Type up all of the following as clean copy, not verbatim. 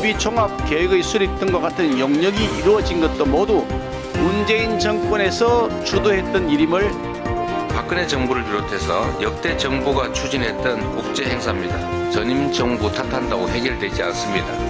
준비종합계획의 수립 등과 같은 용역이 이루어진 것도 모두 문재인 정권에서 주도했던 일임을 박근혜 정부를 비롯해서 역대 정부가 추진했던 국제 행사입니다. 전임 정부 탓한다고 해결되지 않습니다.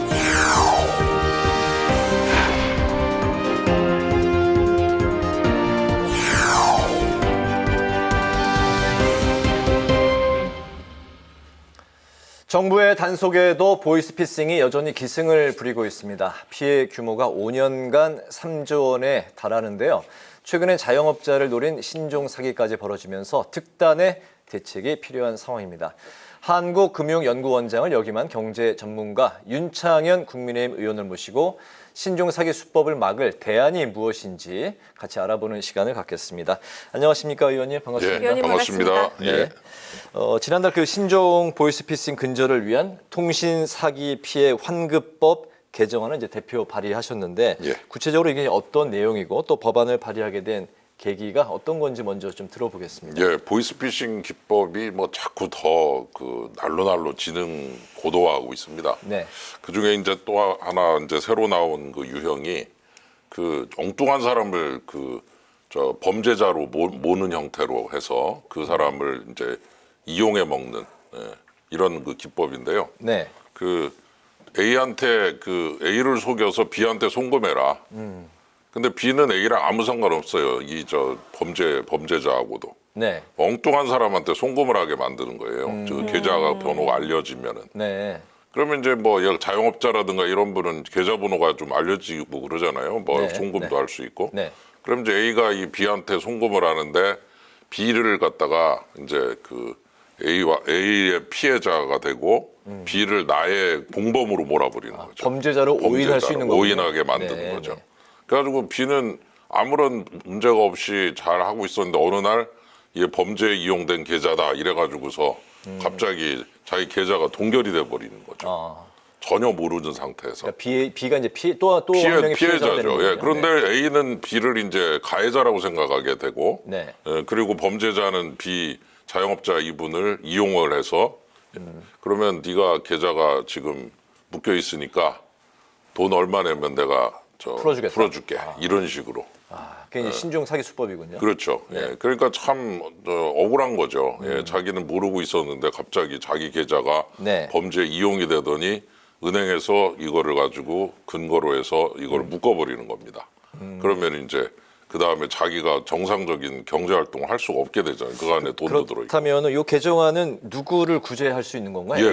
정부의 단속에도 보이스피싱이 여전히 기승을 부리고 있습니다. 피해 규모가 5년간 3조 원에 달하는데요. 최근엔 자영업자를 노린 신종 사기까지 벌어지면서 특단의 대책이 필요한 상황입니다. 한국금융연구원장을 역임한 경제 전문가 윤창현 국민의힘 의원을 모시고 신종 사기 수법을 막을 대안이 무엇인지 같이 알아보는 시간을 갖겠습니다. 안녕하십니까, 의원님? 반갑습니다. 의원님 반갑습니다. 네. 지난달 그 신종 보이스피싱 근절을 위한 통신 사기 피해 환급법 개정안을 이제 대표 발의하셨는데 구체적으로 이게 어떤 내용이고 또 법안을 발의하게 된 계기가 어떤 건지 먼저 좀 들어보겠습니다. 보이스피싱 기법이 뭐 자꾸 더 날로 지능 고도화하고 있습니다. 네. 그 중에 이제 또 하나 이제 새로 나온 그 유형이 그 엉뚱한 사람을 저 범죄자로 모는 형태로 해서 그 사람을 이제 이용해 먹는 이런 그 기법인데요. 네. 그 A한테 A를 속여서 B한테 송금해라. 근데 B는 A랑 아무 상관없어요. 이 범죄자하고도. 네. 엉뚱한 사람한테 송금을 하게 만드는 거예요. 저 계좌 번호가 알려지면은. 네. 그러면 이제 뭐 자영업자라든가 이런 분은 계좌번호가 좀 알려지고 그러잖아요. 뭐 네. 송금도 할 수 있고. 네. 그럼 이제 A가 이 B한테 송금을 하는데 B를 갖다가 이제 A의 피해자가 되고 B를 나의 공범으로 몰아버리는 거죠. 범죄자로 오인할 수 있는 거군요. 오인하게 만드는 네, 거죠. 네. 그래가지고 B는 아무런 문제가 없이 잘 하고 있었는데 어느 날 이게 범죄에 이용된 계좌다 이래가지고서 갑자기 자기 계좌가 동결이 돼 버리는 거죠. 전혀 모르는 상태에서. 그러니까 B가 이제 또 한 명의 피해자가 되는 거군요. 그런데 A는 B를 이제 가해자라고 생각하게 되고, 네. 그리고 범죄자는 B 자영업자 이분을 이용을 해서 그러면 네가 계좌가 지금 묶여 있으니까 돈 얼마 내면 내가 풀어줄게. 이런 식으로. 그게 이제 신종 사기 수법이군요. 그렇죠. 네. 그러니까 참 억울한 거죠. 자기는 모르고 있었는데 갑자기 자기 계좌가 네. 범죄 이용이 되더니 은행에서 이거를 가지고 근거로 해서 이걸 묶어버리는 겁니다. 그러면 이제 그 다음에 자기가 정상적인 경제 활동을 할 수가 없게 되잖아요. 그 안에 돈도 들어있고. 그렇다면 이 개정안은 누구를 구제할 수 있는 건가요?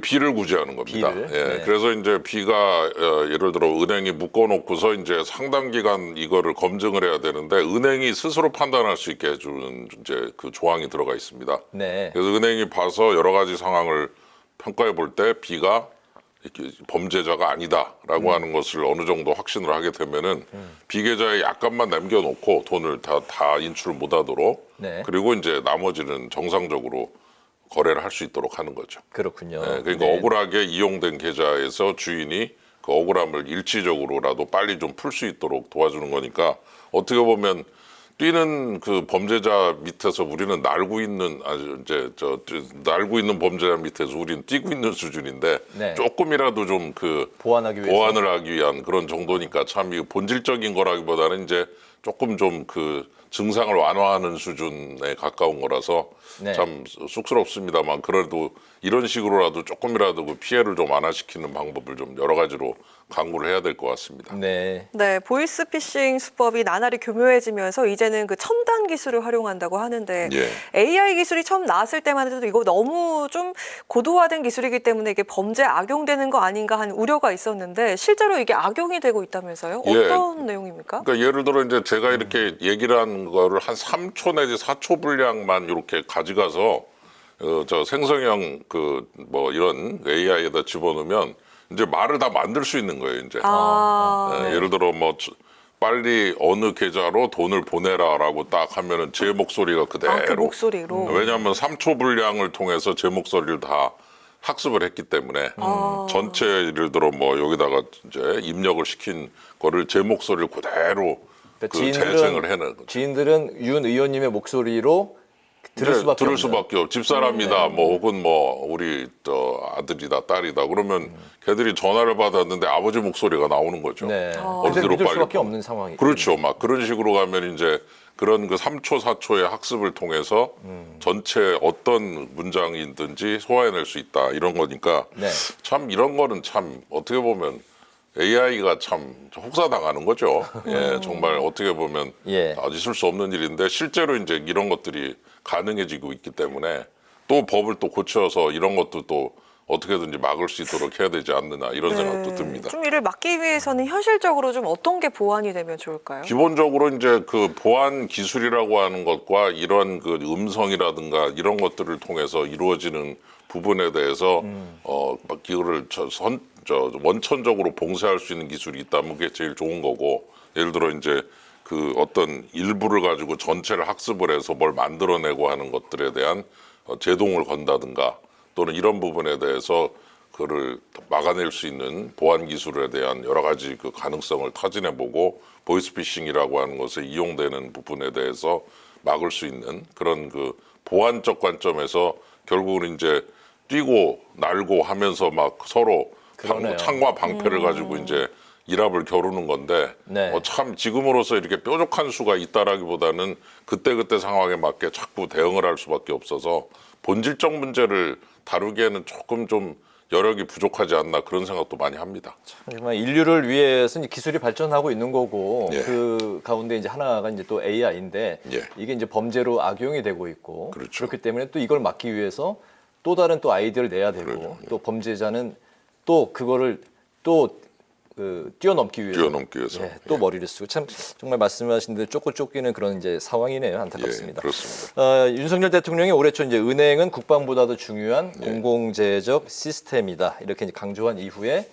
B를 구제하는 겁니다. B를? 네. 그래서 이제 B가 예를 들어 은행이 묶어놓고서 이제 상당 기간 이거를 검증을 해야 되는데 은행이 스스로 판단할 수 있게 해주는 이제 그 조항이 들어가 있습니다. 네. 그래서 은행이 봐서 여러 가지 상황을 평가해 볼 때 B가 이렇게 범죄자가 아니다라고 하는 것을 어느 정도 확신을 하게 되면은 비계좌에 약간만 남겨놓고 돈을 다 인출을 못하도록 네. 그리고 이제 나머지는 정상적으로 거래를 할 수 있도록 하는 거죠. 그렇군요. 그러니까 네. 억울하게 이용된 계좌에서 주인이 그 억울함을 일시적으로라도 빨리 좀 풀 수 있도록 도와주는 거니까 어떻게 보면 뛰는 그 범죄자 밑에서 우리는 날고 있는 날고 있는 범죄자 밑에서 우리는 뛰고 있는 수준인데 네. 조금이라도 좀 보완을 하기 위한 그런 정도니까 참 이 본질적인 거라기보다는 이제 조금 좀 증상을 완화하는 수준에 가까운 거라서 네. 참 쑥스럽습니다만 그래도 이런 식으로라도 조금이라도 그 피해를 좀 완화시키는 방법을 좀 여러 가지로 강구를 해야 될 것 같습니다. 네. 네, 보이스피싱 수법이 나날이 교묘해지면서 이제는 그 첨단 기술을 활용한다고 하는데 AI 기술이 처음 나왔을 때만 해도 이거 너무 좀 고도화된 기술이기 때문에 이게 범죄에 악용되는 거 아닌가 하는 우려가 있었는데 실제로 이게 악용이 되고 있다면서요? 어떤 내용입니까? 그러니까 예를 들어 이제 제가 이렇게 얘기를 한 거를 한 3초 내지 4초 분량만 이렇게 가져가서 생성형 이런 AI에다 집어넣으면 이제 말을 다 만들 수 있는 거예요, 이제. 예를 들어 빨리 어느 계좌로 돈을 보내라라고 딱 하면은 제 목소리가 그대로. 그 목소리로. 왜냐하면 3초 분량을 통해서 제 목소리를 다 학습을 했기 때문에 전체 예를 들어 여기다가 이제 입력을 시킨 거를 제 목소리를 그대로 재생을 해내는 거죠. 지인들은 윤 의원님의 목소리로 들을 이제 수밖에 들을 없는. 수밖에 없. 집사람이다, 뭐 혹은 뭐 우리 아들이다, 딸이다. 그러면 걔들이 전화를 받았는데 아버지 목소리가 나오는 거죠. 네. 어디로 그대로 믿을 빨리 수밖에 보내. 없는 상황이. 그렇죠. 막 그런 식으로 가면 이제 그런 그 3초, 4초의 학습을 통해서 전체 어떤 문장이든지 소화해낼 수 있다 이런 거니까 네. 참 이런 거는 참 어떻게 보면 AI가 참 혹사당하는 거죠. 예, 정말 어떻게 보면 예. 있을 수 없는 일인데 실제로 이제 이런 것들이 가능해지고 있기 때문에 또 법을 또 고쳐서 이런 것도 또 어떻게든지 막을 수 있도록 해야 되지 않느냐 이런 생각도 듭니다. 좀 이를 막기 위해서는 현실적으로 좀 어떤 게 보완이 되면 좋을까요? 기본적으로 이제 그 보안 기술이라고 하는 것과 이런 그 음성이라든가 이런 것들을 통해서 이루어지는 부분에 대해서 막 이거를 원천적으로 봉쇄할 수 있는 기술이 있다면 그게 제일 좋은 거고 예를 들어 이제 그 어떤 일부를 가지고 전체를 학습을 해서 뭘 만들어내고 하는 것들에 대한 제동을 건다든가 또는 이런 부분에 대해서 그를 막아낼 수 있는 보안 기술에 대한 여러 가지 그 가능성을 타진해보고 보이스피싱이라고 하는 것에 이용되는 부분에 대해서 막을 수 있는 그런 그 보안적 관점에서 결국은 이제 뛰고 날고 하면서 막 서로 그러네요. 창과 방패를 가지고 이제 일합을 겨루는 건데 네. 참 지금으로서 이렇게 뾰족한 수가 있다라기보다는 그때그때 상황에 맞게 자꾸 대응을 할 수밖에 없어서 본질적 문제를 다루기에는 조금 좀 여력이 부족하지 않나 그런 생각도 많이 합니다. 정말 인류를 위해서 이제 기술이 발전하고 있는 거고 예. 그 가운데 이제 하나가 이제 또 AI인데 예. 이게 이제 범죄로 악용이 되고 있고 그렇죠. 그렇기 때문에 또 이걸 막기 위해서 또 다른 또 아이디어를 내야 되고 그러죠. 또 범죄자는 또 그거를 또 뛰어넘기 위해서 뛰어넘기 위해서. 예, 또 머리를 쓰고 참 정말 말씀하신 대로 쫓고 쫓기는 그런 이제 상황이네요. 안타깝습니다. 예, 그렇습니다. 윤석열 대통령이 올해 초 이제 은행은 국방보다도 중요한 공공재적 시스템이다 이렇게 이제 강조한 이후에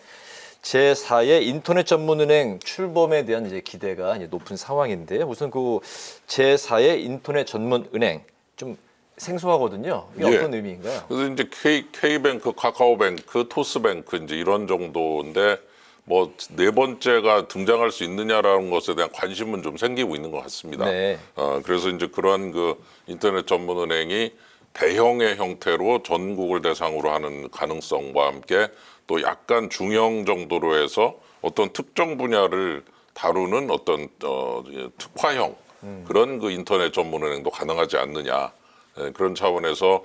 제4의 인터넷 전문은행 출범에 대한 이제 기대가 이제 높은 상황인데 우선 그 제4의 인터넷 전문은행 좀 생소하거든요. 이게 예. 어떤 의미인가요? 그래서 이제 K뱅크, 카카오뱅크, 토스뱅크 이제 이런 정도인데 뭐 네 번째가 등장할 수 있느냐라는 것에 대한 관심은 좀 생기고 있는 것 같습니다. 네. 그래서 이제 그러한 그 인터넷 전문은행이 대형의 형태로 전국을 대상으로 하는 가능성과 함께 또 약간 중형 정도로 해서 어떤 특정 분야를 다루는 어떤 특화형 그런 그 인터넷 전문은행도 가능하지 않느냐 그런 차원에서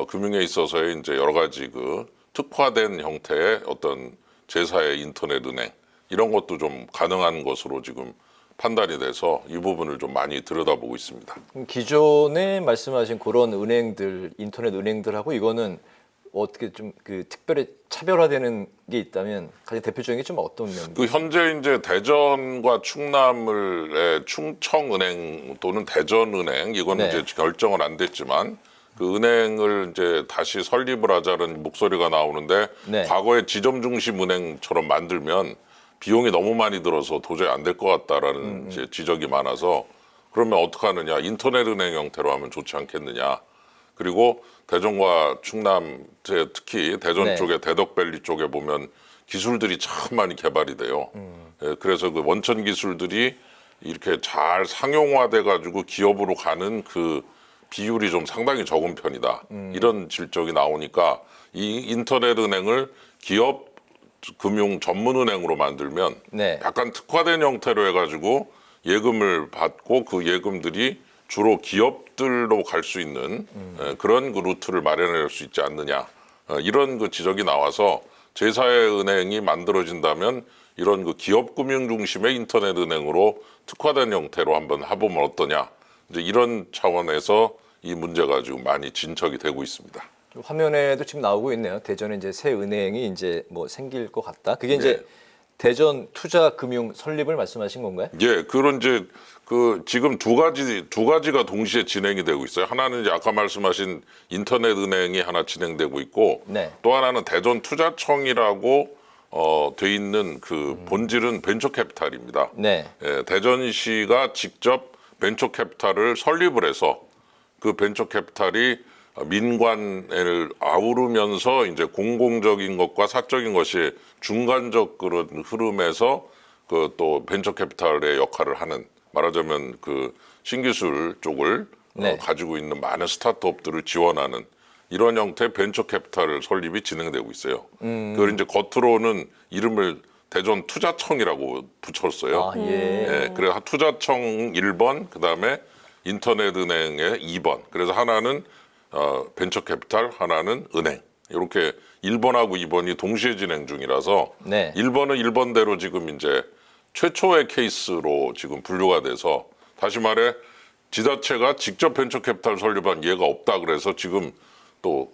금융에 있어서의 이제 여러 가지 그 특화된 형태의 어떤 제4의 인터넷 은행 이런 것도 좀 가능한 것으로 지금 판단이 돼서 이 부분을 좀 많이 들여다보고 있습니다. 기존에 말씀하신 그런 은행들, 인터넷 은행들하고 이거는 어떻게 좀 그 특별히 차별화되는 게 있다면 가장 대표적인 게 좀 어떤 면이? 그 현재 이제 대전과 충남의 충청은행 또는 대전은행 이거는 네. 이제 결정은 안 됐지만 그 은행을 이제 다시 설립을 하자는 목소리가 나오는데 네. 과거에 지점 중심 은행처럼 만들면 비용이 너무 많이 들어서 도저히 안 될 것 같다라는 이제 지적이 많아서 그러면 어떻게 하느냐 인터넷 은행 형태로 하면 좋지 않겠느냐 그리고 대전과 충남 특히 대전 네. 쪽에 대덕밸리 쪽에 보면 기술들이 참 많이 개발이 돼요. 예, 그래서 그 원천 기술들이 이렇게 잘 상용화돼 가지고 기업으로 가는 그 비율이 좀 상당히 적은 편이다. 이런 질적이 나오니까 이 인터넷 은행을 기업 금융 전문 은행으로 만들면 네. 약간 특화된 형태로 해가지고 예금을 받고 그 예금들이 주로 기업들로 갈 수 있는 그런 그 루트를 마련할 수 있지 않느냐 이런 그 지적이 나와서 제4의 은행이 만들어진다면 이런 그 기업 금융 중심의 인터넷 은행으로 특화된 형태로 한번 해보면 어떠냐 이제 이런 차원에서 이 문제가 지금 많이 진척이 되고 있습니다. 화면에도 지금 나오고 있네요. 대전에 이제 새 은행이 이제 뭐 생길 것 같다. 그게 이제 네. 대전 투자금융 설립을 말씀하신 건가요? 예, 그런 이제 그 지금 두 가지가 동시에 진행이 되고 있어요. 하나는 이제 아까 말씀하신 인터넷 은행이 하나 진행되고 있고 네. 또 하나는 대전 투자청이라고 돼 있는 그 본질은 벤처 캐피탈입니다. 네. 예, 대전시가 직접 벤처 캐피탈을 설립을 해서 그 벤처 캐피탈이 민관을 아우르면서 이제 공공적인 것과 사적인 것이 중간적 그런 흐름에서 그 또 벤처 캐피탈의 역할을 하는 말하자면 그 신기술 쪽을 네. 가지고 있는 많은 스타트업들을 지원하는 이런 형태의 벤처 캐피탈 설립이 진행되고 있어요. 그걸 이제 겉으로는 이름을 대전 투자청이라고 붙였어요. 아, 예. 예, 그래서 투자청 1번, 그다음에 인터넷은행의 2번. 그래서 하나는 벤처 캐피탈, 하나는 은행. 이렇게 1번하고 2번이 동시에 진행 중이라서 네. 1번은 1번대로 지금 이제 최초의 케이스로 지금 분류가 돼서 다시 말해 지자체가 직접 벤처 캐피탈 설립한 예가 없다 그래서 지금 또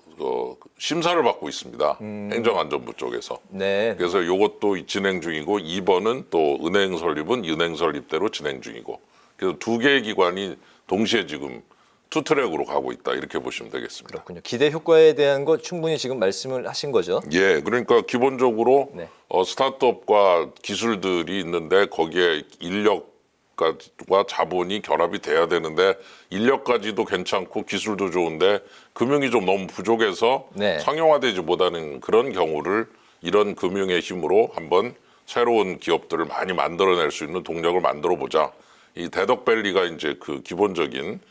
심사를 받고 있습니다. 행정안전부 쪽에서. 네. 그래서 이것도 진행 중이고 2번은 또 은행 설립은 은행 설립대로 진행 중이고 그래서 두 개의 기관이 동시에 지금 투트랙으로 가고 있다 이렇게 보시면 되겠습니다. 그렇군요. 기대 효과에 대한 거 충분히 지금 말씀을 하신 거죠. 예, 그러니까 기본적으로 네. 스타트업과 기술들이 있는데 거기에 인력과 자본이 결합이 돼야 되는데 인력까지도 괜찮고 기술도 좋은데 금융이 좀 너무 부족해서 네. 상용화되지 못하는 그런 경우를 이런 금융의 힘으로 한번 새로운 기업들을 많이 만들어낼 수 있는 동력을 만들어 보자. 이 대덕밸리가 이제 그 기본적인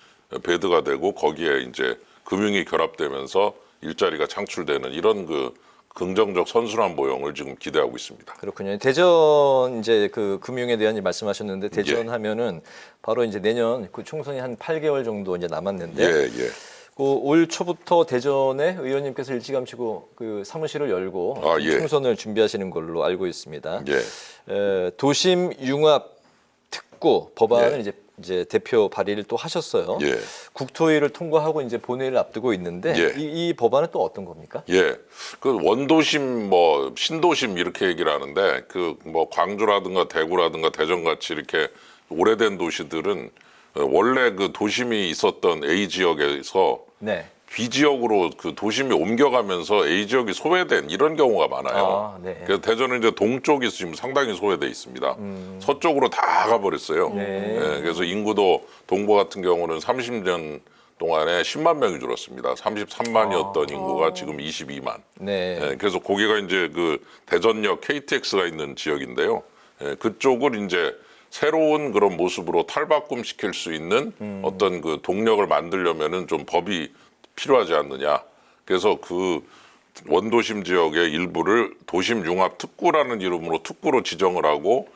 베드가 되고 거기에 이제 금융이 결합되면서 일자리가 창출되는 이런 그 긍정적 선순환 모형을 지금 기대하고 있습니다. 그렇군요. 대전 이제 그 금융에 대한 말씀하셨는데 대전 예. 하면은 바로 이제 내년 그 총선이 한 8개월 정도 이제 남았는데 예, 예. 올 초부터 대전에 의원님께서 일찌감치고 그 사무실을 열고 예. 총선을 준비하시는 걸로 알고 있습니다. 예. 도심 융합 특구 법안을 예. 이제 대표 발의를 또 하셨어요. 예. 국토위를 통과하고 이제 본회의를 앞두고 있는데 예. 이 법안은 또 어떤 겁니까? 예. 그 원도심 뭐 신도심 이렇게 얘기를 하는데 그 뭐 광주라든가 대구라든가 대전 같이 이렇게 오래된 도시들은 원래 그 도심이 있었던 A 지역에서 네. B 지역으로 그 도심이 옮겨가면서 A 지역이 소외된 이런 경우가 많아요. 네. 그래서 대전은 이제 동쪽이 지금 상당히 소외돼 있습니다. 서쪽으로 다 가버렸어요. 네. 예, 그래서 인구도 동부 같은 경우는 30년 동안에 10만 명이 줄었습니다. 33만이었던 인구가 지금 22만. 네. 예, 그래서 거기가 이제 그 대전역 KTX가 있는 지역인데요. 예, 그쪽을 이제 새로운 그런 모습으로 탈바꿈 시킬 수 있는 어떤 그 동력을 만들려면은 좀 법이 필요하지 않느냐. 그래서 그 원도심 지역의 일부를 도심 융합 특구라는 이름으로 특구로 지정을 하고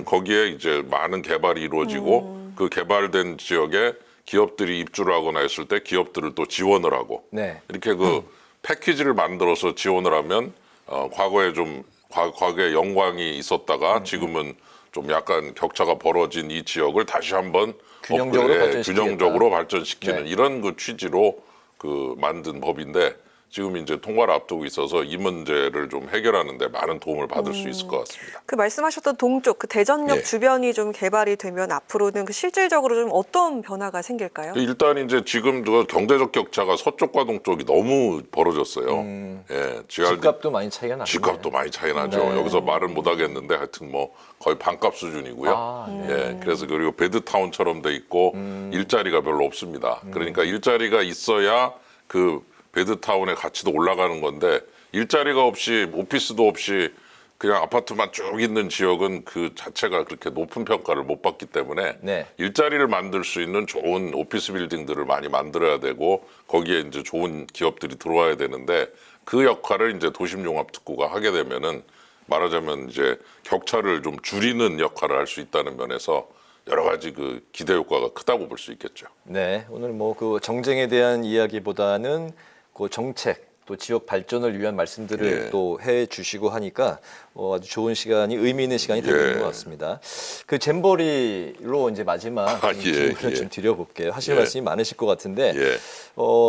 거기에 이제 많은 개발이 이루어지고 그 개발된 지역에 기업들이 입주를 하거나 했을 때 기업들을 또 지원을 하고 네. 이렇게 그 패키지를 만들어서 지원을 하면 과거에 좀 과거에 영광이 있었다가 지금은 좀 약간 격차가 벌어진 이 지역을 다시 한번 균형적으로 발전시키는 네. 이런 그 취지로 그 만든 법인데 지금 이제 통과를 앞두고 있어서 이 문제를 좀 해결하는데 많은 도움을 받을 수 있을 것 같습니다. 그 말씀하셨던 동쪽 그 대전역 예. 주변이 좀 개발이 되면 앞으로는 그 실질적으로 좀 어떤 변화가 생길까요? 일단 이제 지금 그 경제적 격차가 서쪽과 동쪽이 너무 벌어졌어요. 예, 집값도 많이 차이가 나요. 집값도 많이 차이 나죠. 네. 여기서 말을 못 하겠는데 하여튼 뭐 거의 반값 수준이고요. 예, 그래서 그리고 베드타운처럼 돼 있고 일자리가 별로 없습니다. 그러니까 일자리가 있어야 그 베드타운의 가치도 올라가는 건데 일자리가 없이 오피스도 없이 그냥 아파트만 쭉 있는 지역은 그 자체가 그렇게 높은 평가를 못 받기 때문에 네. 일자리를 만들 수 있는 좋은 오피스 빌딩들을 많이 만들어야 되고 거기에 이제 좋은 기업들이 들어와야 되는데 그 역할을 이제 도심융합특구가 하게 되면은 말하자면 이제 격차를 좀 줄이는 역할을 할 수 있다는 면에서 여러 가지 그 기대 효과가 크다고 볼 수 있겠죠. 네, 오늘 뭐 그 정쟁에 대한 이야기보다는 그 정책 또 지역 발전을 위한 말씀들을 예. 또 해주시고 하니까 아주 좋은 시간이 의미 있는 시간이 되고 있는 예. 것 같습니다. 그 잼버리로 이제 마지막 질문을 좀 드려볼게요. 하실 말씀이 많으실 것 같은데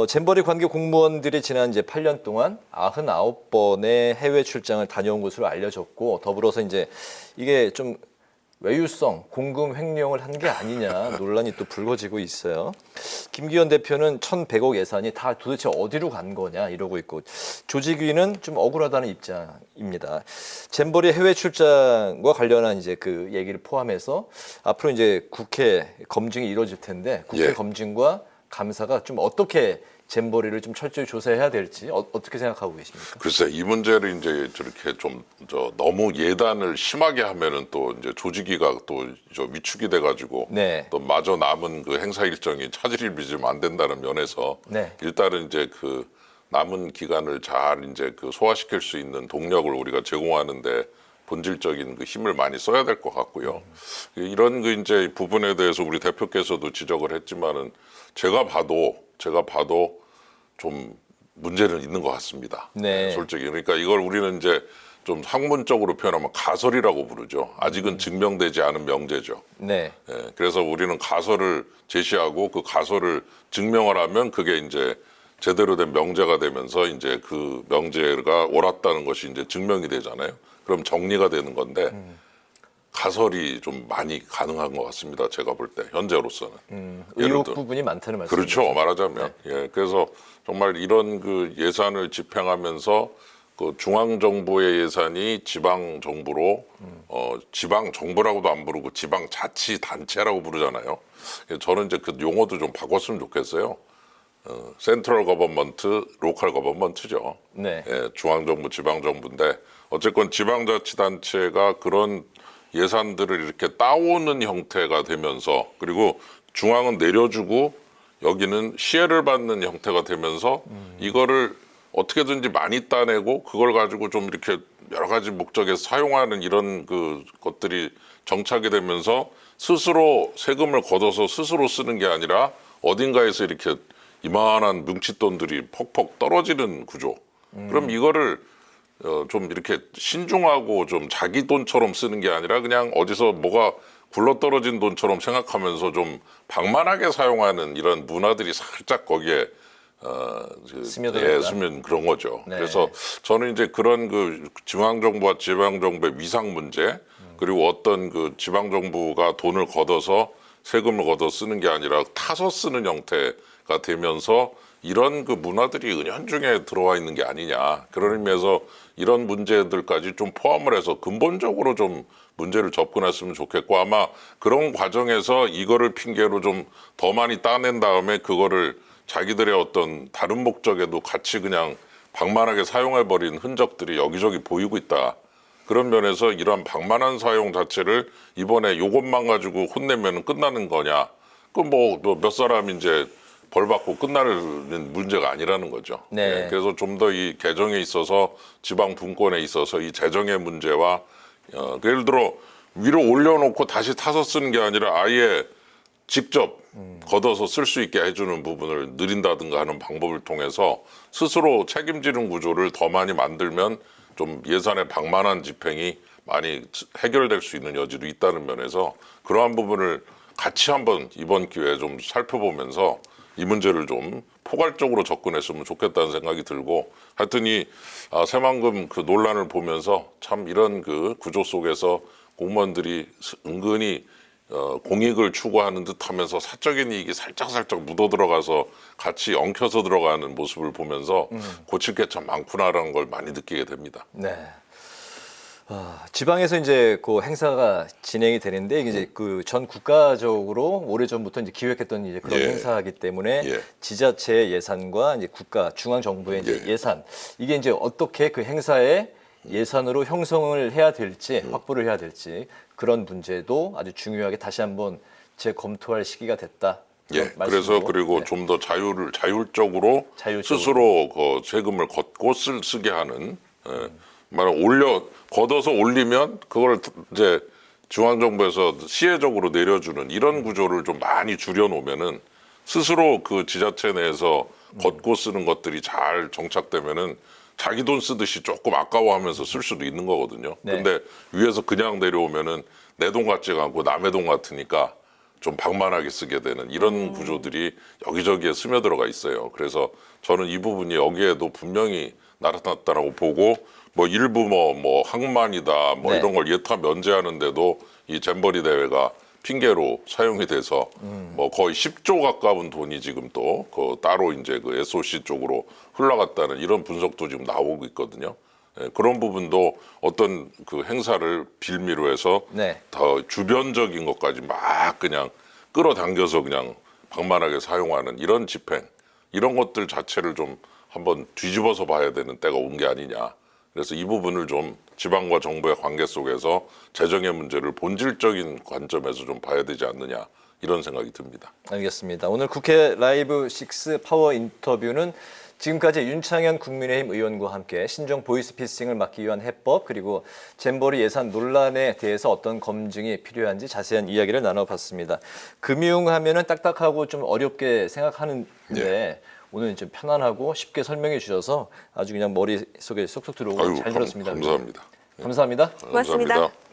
잼버리 관계 공무원들이 지난 이제 8년 동안 99번의 해외 출장을 다녀온 것으로 알려졌고 더불어서 이제 이게 좀 외유성 공금 횡령을 한 게 아니냐 논란이 또 불거지고 있어요. 김기현 대표는 1,100억 예산이 다 도대체 어디로 간 거냐 이러고 있고 조직위는 좀 억울하다는 입장입니다. 잼버리 해외 출장과 관련한 이제 그 얘기를 포함해서 앞으로 이제 국회 검증이 이루어질 텐데 국회 검증과 감사가 좀 어떻게 잼버리를 좀 철저히 조사해야 될지 어떻게 생각하고 계십니까? 글쎄 이 문제를 이제 저렇게 좀 너무 예단을 심하게 하면은 또 이제 조직위가 또 위축이 돼가지고 네. 또 마저 남은 그 행사 일정이 차질이 빚으면 안 된다는 면에서 네. 일단은 이제 그 남은 기간을 잘 이제 그 소화시킬 수 있는 동력을 우리가 제공하는데 본질적인 그 힘을 많이 써야 될 것 같고요. 이런 그 이제 부분에 대해서 우리 대표께서도 지적을 했지만은 제가 봐도 좀 문제는 있는 것 같습니다. 네. 솔직히 그러니까 이걸 우리는 이제 좀 학문적으로 표현하면 가설이라고 부르죠. 아직은 증명되지 않은 명제죠. 네. 예, 그래서 우리는 가설을 제시하고 그 가설을 증명을 하면 그게 이제 제대로 된 명제가 되면서 이제 그 명제가 옳았다는 것이 이제 증명이 되잖아요. 그럼 정리가 되는 건데 가설이 좀 많이 가능한 것 같습니다. 제가 볼 때 현재로서는. 의혹 부분이 많다는 말씀이죠. 그렇죠. 말하자면. 예, 그래서 정말 이런 그 예산을 집행하면서 그 중앙 정부의 예산이 지방 정부로 지방 정부라고도 안 부르고 지방 자치 단체라고 부르잖아요. 저는 이제 그 용어도 좀 바꿨으면 좋겠어요. 센트럴 거버먼트, 로컬 거버먼트죠. 네. 예, 중앙 정부, 지방 정부인데 어쨌건 지방자치단체가 그런 예산들을 이렇게 따오는 형태가 되면서 그리고 중앙은 내려주고 여기는 시혜를 받는 형태가 되면서 이거를 어떻게든지 많이 따내고 그걸 가지고 좀 이렇게 여러 가지 목적에 사용하는 이런 그 것들이 정착이 되면서 스스로 세금을 걷어서 스스로 쓰는 게 아니라 어딘가에서 이렇게 이만한 뭉칫돈들이 퍽퍽 떨어지는 구조. 그럼 이거를 좀 이렇게 신중하고 좀 자기 돈처럼 쓰는 게 아니라 그냥 어디서 뭐가 굴러떨어진 돈처럼 생각하면서 좀 방만하게 사용하는 이런 문화들이 살짝 거기에 스면 그런 거죠. 네. 그래서 저는 이제 그런 그 중앙 정부와 지방 정부의 위상 문제 그리고 어떤 그 지방 정부가 돈을 걷어서 세금을 걷어 쓰는 게 아니라 타서 쓰는 형태가 되면서 이런 그 문화들이 은연중에 들어와 있는 게 아니냐. 그런 의미에서 이런 문제들까지 좀 포함을 해서 근본적으로 좀 문제를 접근했으면 좋겠고 아마 그런 과정에서 이거를 핑계로 좀 더 많이 따낸 다음에 그거를 자기들의 어떤 다른 목적에도 같이 그냥 방만하게 사용해버린 흔적들이 여기저기 보이고 있다. 그런 면에서 이러한 방만한 사용 자체를 이번에 요것만 가지고 혼내면 끝나는 거냐. 그 뭐 몇 사람 이제 벌 받고 끝나는 문제가 아니라는 거죠. 네. 예, 그래서 좀 더 이 개정에 있어서 지방 분권에 있어서 이 재정의 문제와 예를 들어 위로 올려놓고 다시 타서 쓰는 게 아니라 아예 직접 걷어서 쓸 수 있게 해주는 부분을 느린다든가 하는 방법을 통해서 스스로 책임지는 구조를 더 많이 만들면 좀 예산의 방만한 집행이 많이 해결될 수 있는 여지도 있다는 면에서 그러한 부분을 같이 한번 이번 기회에 좀 살펴보면서 이 문제를 좀 포괄적으로 접근했으면 좋겠다는 생각이 들고 하여튼 이 새만금 그 논란을 보면서 참 이런 그 구조 속에서 공무원들이 은근히 공익을 추구하는 듯 하면서 사적인 이익이 살짝 묻어 들어가서 같이 엉켜서 들어가는 모습을 보면서 고칠 게 참 많구나라는 걸 많이 느끼게 됩니다. 네. 지방에서 이제 그 행사가 진행이 되는데 이제 그 전 국가적으로 오래전부터 이제 기획했던 이제 그런 예. 행사이기 때문에 예. 지자체의 예산과 이제 국가 중앙 정부의 이제 예. 예산 이게 이제 어떻게 그 행사의 예산으로 형성을 해야 될지 확보를 해야 될지 그런 문제도 아주 중요하게 다시 한번 재검토할 시기가 됐다. 예. 그래서 그리고 네. 좀 더 자율적으로 스스로 그 세금을 걷고 쓰게 하는 말하면 걷어서 올리면 그걸 이제 중앙정부에서 시혜적으로 내려주는 이런 구조를 좀 많이 줄여놓으면은 스스로 그 지자체 내에서 걷고 쓰는 것들이 잘 정착되면은 자기 돈 쓰듯이 조금 아까워하면서 쓸 수도 있는 거거든요. 네. 근데 위에서 그냥 내려오면은 내 돈 같지가 않고 남의 돈 같으니까 좀 방만하게 쓰게 되는 이런 구조들이 여기저기에 스며들어가 있어요. 그래서 저는 이 부분이 여기에도 분명히 나타났다라고 보고 뭐 일부 뭐 항만이다 뭐 네. 이런 걸 예타 면제하는데도 이 잼버리 대회가 핑계로 사용이 돼서 뭐 거의 10조 가까운 돈이 지금 또 그 따로 이제 그 SOC 쪽으로 흘러갔다는 이런 분석도 지금 나오고 있거든요. 예, 그런 부분도 어떤 그 행사를 빌미로 해서 네. 더 주변적인 것까지 막 그냥 끌어당겨서 그냥 방만하게 사용하는 이런 집행, 이런 것들 자체를 좀 한번 뒤집어서 봐야 되는 때가 온 게 아니냐. 그래서 이 부분을 좀 지방과 정부의 관계 속에서 재정의 문제를 본질적인 관점에서 좀 봐야 되지 않느냐, 이런 생각이 듭니다. 알겠습니다. 오늘 국회 라이브 6 파워 인터뷰는 지금까지 윤창현 국민의힘 의원과 함께 신종 보이스피싱을 막기 위한 해법 그리고 잼버리 예산 논란에 대해서 어떤 검증이 필요한지 자세한 이야기를 나눠봤습니다. 금융하면은 딱딱하고 좀 어렵게 생각하는데 오늘 좀 편안하고 쉽게 설명해 주셔서 아주 그냥 머릿속에 쏙쏙 들어오고 잘 들었습니다. 감사합니다. 감사합니다. 고맙습니다.